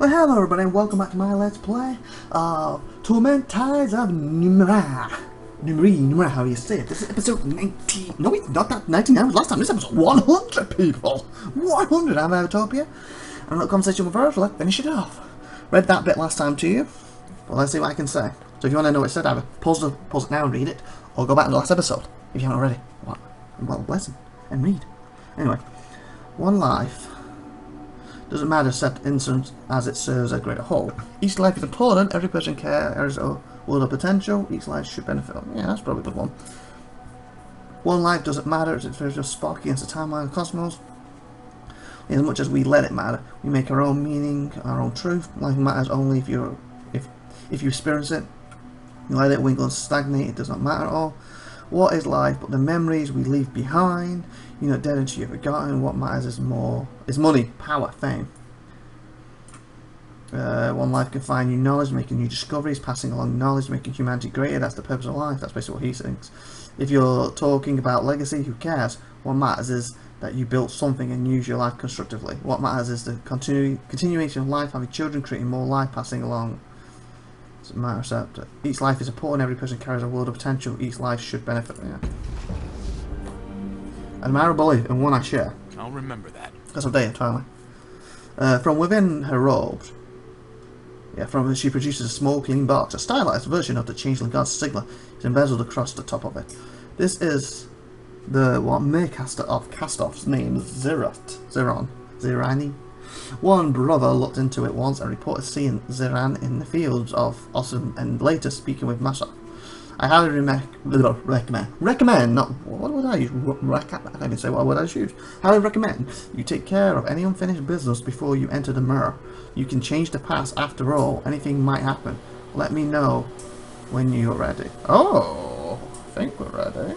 Well, hello everybody and welcome back to my Let's Play Torment Tides of Numenera. Numenera, how do you say it? This is episode 19. No, it's not that 99 was last time. This is episode 100, people. 100. I'm IVATOPIA. And a little conversation with Virgil. Let's finish it off. Read that bit last time to you. Well, let's see what I can say. So if you want to know what it said, either pause it now and read it, or go back to the last episode if you haven't already. Well, listen and read. Anyway, one life. Doesn't matter set instance as it serves a greater whole. Each life is important, every person cares a world of potential, each life should benefit. Yeah, that's probably a good one. One life doesn't matter, it's just spark against the timeline of the cosmos. As much as we let it matter, we make our own meaning, our own truth. Life matters only if you experience it. You let it winkle and stagnate, it does not matter at all. What is life but the memories we leave behind? You're not dead until you're forgotten. What matters is money, power, fame. One life can find new knowledge, making new discoveries, passing along knowledge, making humanity greater. That's the purpose of life. That's basically what he thinks. If you're talking about legacy, who cares? What matters is that you built something and use your life constructively. What matters is the continuation of life, having children, creating more life, passing along. Doesn't matter except each life is important, every person carries a world of potential, each life should benefit. Yeah. Admirable belief and one I share. I'll remember that. That's what they entirely. From within her robes, she produces a small clean box. A stylized version of the changeling god's sigil is embezzled across the top of it. This is the Mercaster of Castoff's name, Zirani. One brother looked into it once and reported seeing Ziran in the fields of Osum and later speaking with Masa. I highly recommend, not, what would I use? I can't even say what would I use. Highly recommend you take care of any unfinished business before you enter the mirror. You can change the past after all, anything might happen. Let me know when you're ready. Oh, I think we're ready.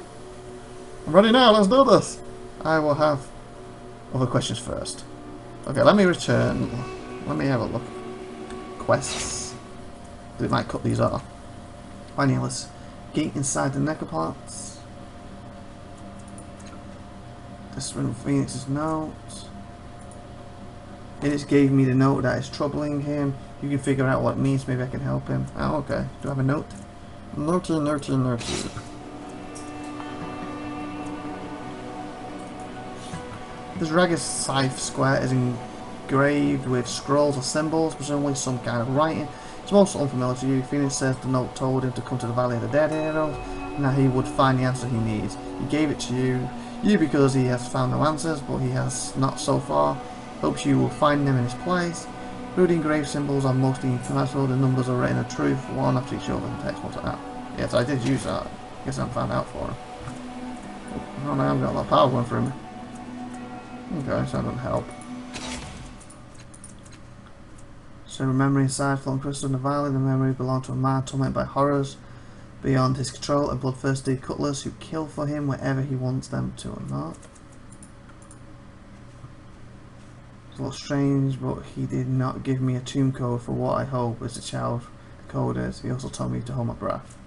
I'm ready now, let's do this. I will have other questions first. Okay, let me return. Let me have a look. Quests. It might cut these off. Finally, gate inside the necropods. This from Phoenix's note. It just gave me the note that is troubling him. You can figure out what it means. Maybe I can help him. Oh, okay. Do I have a note? Notey. This ragged scythe square is engraved with scrolls or symbols, presumably some kind of writing. It's most unfamiliar to you. Phoenix says the note told him to come to the Valley of the Dead Heroes, and that he would find the answer he needs. He gave it to you because he has found no answers, but he has not so far. Hopes you will find them in his place. Rude engraved symbols are mostly impenetrable. The numbers are written in truth, one after each other, and text what's that. Yes, I did use that. Guess I found out for him. Oh, now I've got a lot of power going through me. Okay, so that doesn't help. So remembering inside flowing crystal in the valley, the memory belonged to a man tormented by horrors beyond his control and bloodthirsty cutlers who kill for him wherever he wants them to or not. It's a little strange, but he did not give me a tomb code for what I hope is the child code is. He also told me to hold my breath.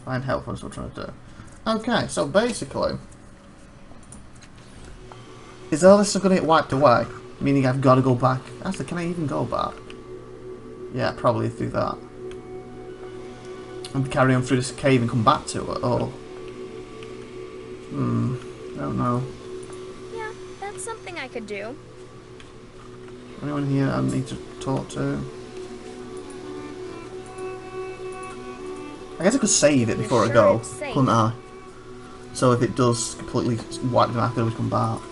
Find help, that's what we're trying to do. Okay, so basically, is all this going to get wiped away? Meaning I've got to go back. Actually, can I even go back? Yeah, probably through that. And carry on through this cave and come back to it. Oh. I don't know. Yeah, that's something I could do. Anyone here I need to talk to? I guess I could save it before I go, couldn't I? So if it does completely wipe them out, I could always come back.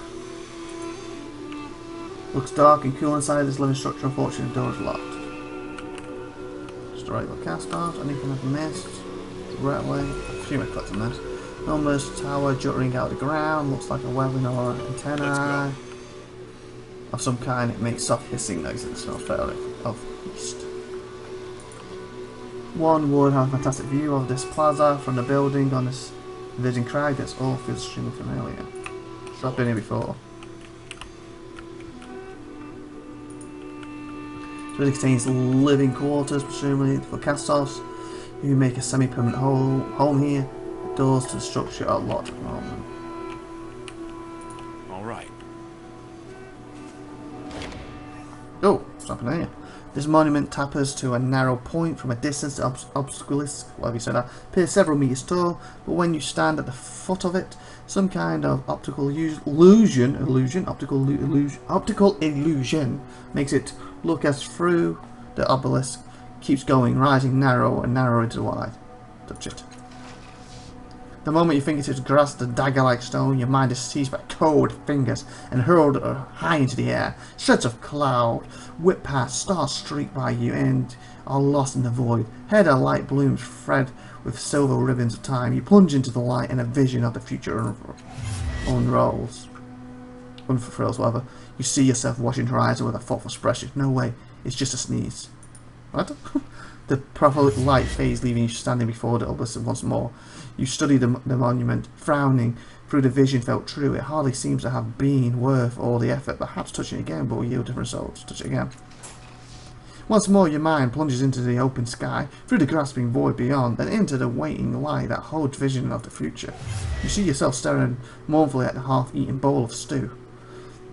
Looks dark and cool inside this living structure. Unfortunately, the door is locked. Straight the cast off. Anything I've missed? Railway. I assume I collected this. Numbers tower juttering out of the ground. Looks like a weapon or an antenna of some kind. It makes soft hissing noise. It smells fairly of east. One would have a fantastic view of this plaza from the building on this Virgin Crag. This all feels extremely familiar. So I've been here before. It really contains living quarters, presumably for cast-offs who make a semi-permanent home here. The doors to the structure are locked at the moment. All right. What's happening here? This monument tapers to a narrow point from a distance. The obelisk, whatever you say that, appears several meters tall, but when you stand at the foot of it, some kind of optical illusion makes it look as through the obelisk keeps going, rising narrow and narrow into the wide. Touch it. The moment your fingertips grasp the dagger-like stone, your mind is seized by cold fingers and hurled high into the air. Shreds of cloud whip past, stars streak by you, and are lost in the void. Head of light blooms thread with silver ribbons of time. You plunge into the light, and a vision of the future unfurls. Whatever. You see yourself watching horizon with a thoughtful expression. No way, it's just a sneeze. What? The prophetic light fades, leaving you standing before the obelisk once more. You study the monument, frowning through the vision felt true. It hardly seems to have been worth all the effort. Perhaps touching it again will yield different results. Touch it again. Once more your mind plunges into the open sky, through the grasping void beyond, and into the waiting light that holds vision of the future. You see yourself staring mournfully at the half-eaten bowl of stew.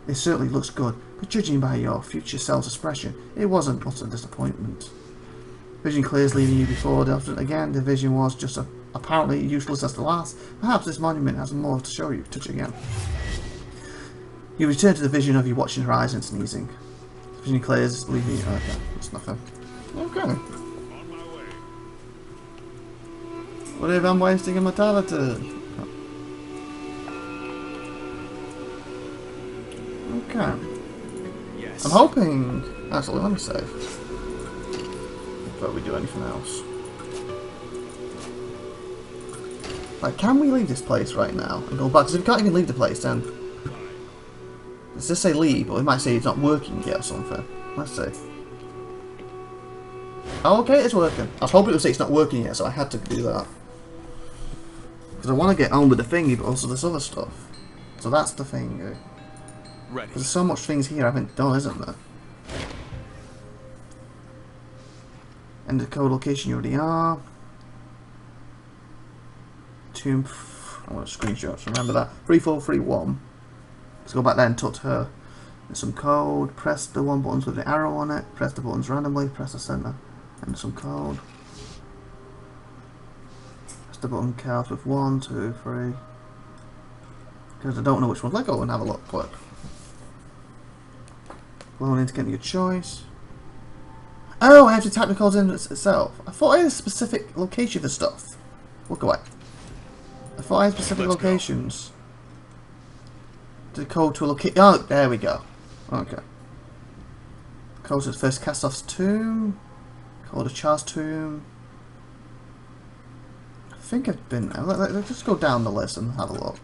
It certainly looks good, but judging by your future self's expression, it wasn't utter disappointment. Vision clears, leaving you before the obstinate again. The vision was just apparently useless as the last. Perhaps this monument has more to show you. Touch it again. You return to the vision of you watching horizon sneezing. The vision clears, leaving you. Okay, that's nothing. Okay. What if I'm wasting a mortality? Okay. Yes. I'm hoping. Actually, let me save. Before we do anything else. Like, can we leave this place right now and go back? Because if we can't even leave the place, then let's just say leave, but we might say it's not working yet or something. Let's see. Oh, okay, it's working. I was hoping it would say it's not working yet, so I had to do that. Because I want to get on with the thingy, but also this other stuff. So that's the thing. Ready. There's so much things here I haven't done, isn't there? And the code location you already are. Tomb. I want screenshots. Remember that. 3431. Let's go back there and touch her. There's some code. Press the one buttons with the arrow on it. Press the buttons randomly. Press the center. And some code. Press the button counts with 1, 2, 3. Because I don't know which one. Let's go and have a look quick. Going in to get your choice. Oh, I have to type the codes in itself. I thought I had a specific location for stuff. Look away. I thought I had specific locations. The code to a location. Oh, there we go. Okay. Code to the first cast-off's tomb. Code to Charles' tomb. I think I've been. Let's just go down the list and have a look.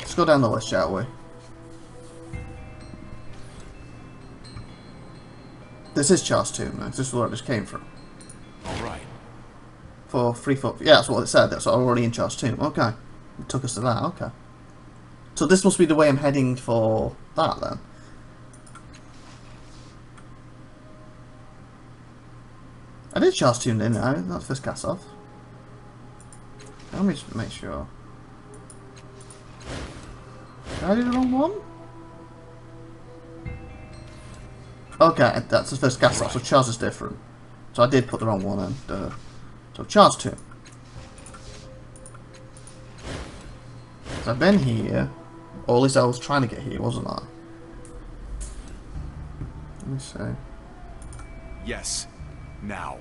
Let's go down the list, shall we? This is Charles' tomb, though. This is where it just came from. Alright. For 3 foot. Yeah, that's what it said. That's already in Charles' tomb. Okay. It took us to that. Okay. So this must be the way I'm heading for that, then. I did Charles' tomb, didn't I? Not the first cast off. Let me just make sure. Did I do the wrong one? Okay, that's the first cast off, so Charles is different. So I did put the wrong one in. So Charles 2. So I've been here, or at least I was trying to get here, wasn't I? Let me see. Yes. Now.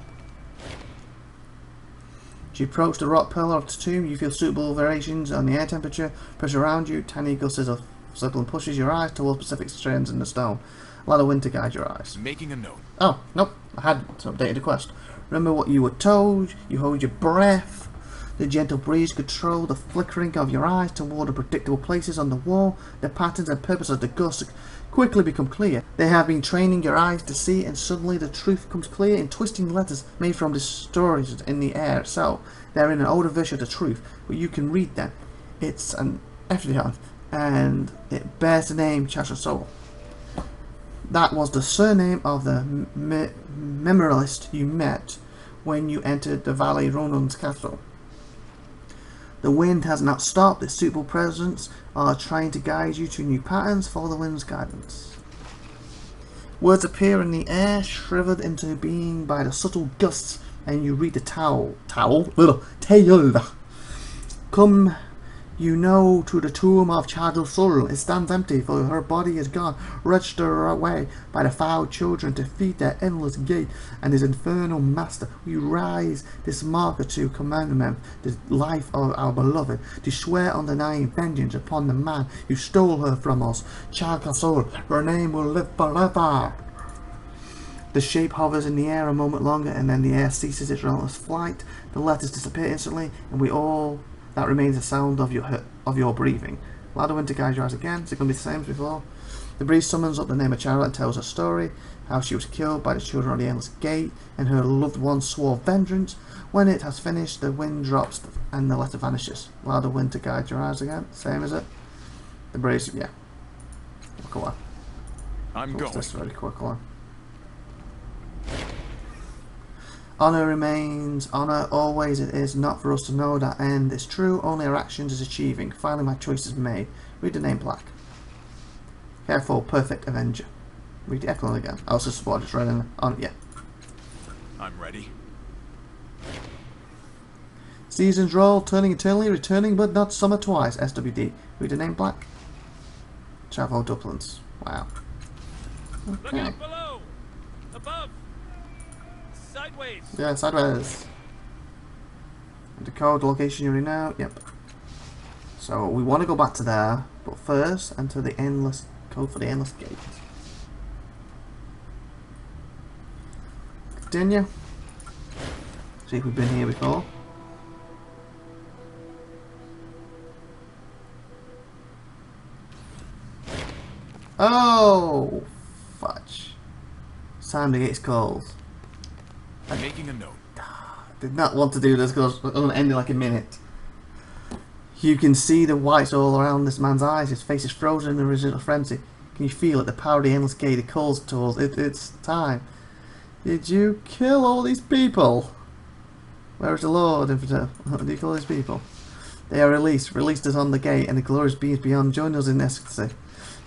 As you approach the rock pillar of the tomb, you feel suitable variations on the air temperature, pressure around you, tiny gusts of circling pushes your eyes towards specific strains in the stone. Allow the wind to guide your eyes. Making a note. Oh, nope. I hadn't updated the quest. Remember what you were told. You hold your breath. The gentle breeze control the flickering of your eyes toward the predictable places on the wall. The patterns and purpose of the gusts quickly become clear. They have been training your eyes to see, and suddenly the truth becomes clear in twisting letters made from the stories in the air itself. They're in an older version of the truth, but you can read them. It's an FDR, and it bears the name Chasha Soul. That was the surname of the memorialist you met when you entered the Valley Ronan's capital. The wind has not stopped. Its suitable presence are trying to guide you to new patterns. Follow the wind's guidance. Words appear in the air, shrivered into being by the subtle gusts, and you read the tale. Come, you know, to the tomb of Chadel Sul. It stands empty, for her body is gone, wrenched away by the foul children to feed their endless gate and his infernal master. We rise this marker to commandment the life of our beloved, to swear undenying vengeance upon the man who stole her from us. Chadel Sul, her name will live forever. The shape hovers in the air a moment longer, and then the air ceases its relentless flight. The letters disappear instantly, and we all that remains the sound of your breathing. Allow the wind to guide your eyes again. Is it going to be the same as before? The breeze summons up the name of Charlotte and tells her story, how she was killed by the children of the Endless Gate, and her loved ones swore vengeance. When it has finished, the wind drops and the letter vanishes. Allow the wind to guide your eyes again. Same as it. The breeze, yeah. Come on. I'm going. This very quick one. Honour remains, honour always it is, not for us to know that end is true, only our actions is achieving. Finally my choice is made. Read the name black. Careful, perfect avenger. Read the echelon again. I was just running on, yeah. I'm ready. Seasons roll, turning eternally, returning but not summer twice. SWD. Read the name black. Chavo Duplins. Wow. Look Okay. out below! Above! Sideways! Yeah, sideways. The code, the location you're in now. Yep. So we want to go back to there, but first enter the endless code for the endless gate. Continue. See if we've been here before. Oh, fudge. Time the gate's called. I'm making a note. Did not want to do this because it's going to end in like a minute. You can see the whites all around this man's eyes. His face is frozen in the original frenzy. Can you feel it? The power of the endless gate. It calls to us. It's time. Did you kill all these people? Where is the Lord, Infidel? Did you kill these people? They are released. Released us on the gate, and the glorious beings beyond join us in ecstasy.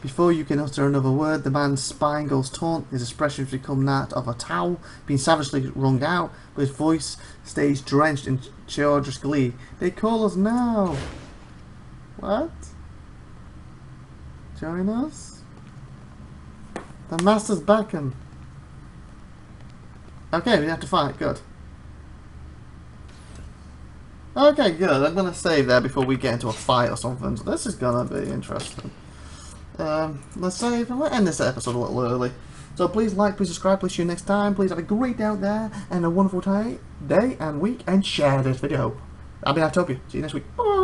Before you can utter another word, the man's spine goes taut, his expressions become that of a towel being savagely wrung out, but his voice stays drenched in children's glee. They call us now! What? Join us? The master's beckon. Okay, we have to fight, good. Okay, good. I'm gonna save there before we get into a fight or something. So this is gonna be interesting. Let's save and we'll end this episode a little early. So please like, please subscribe, please see you next time. Please have a great day out there and a wonderful day and week, and share this video. I'll be IVATOPIA. See you next week. Bye.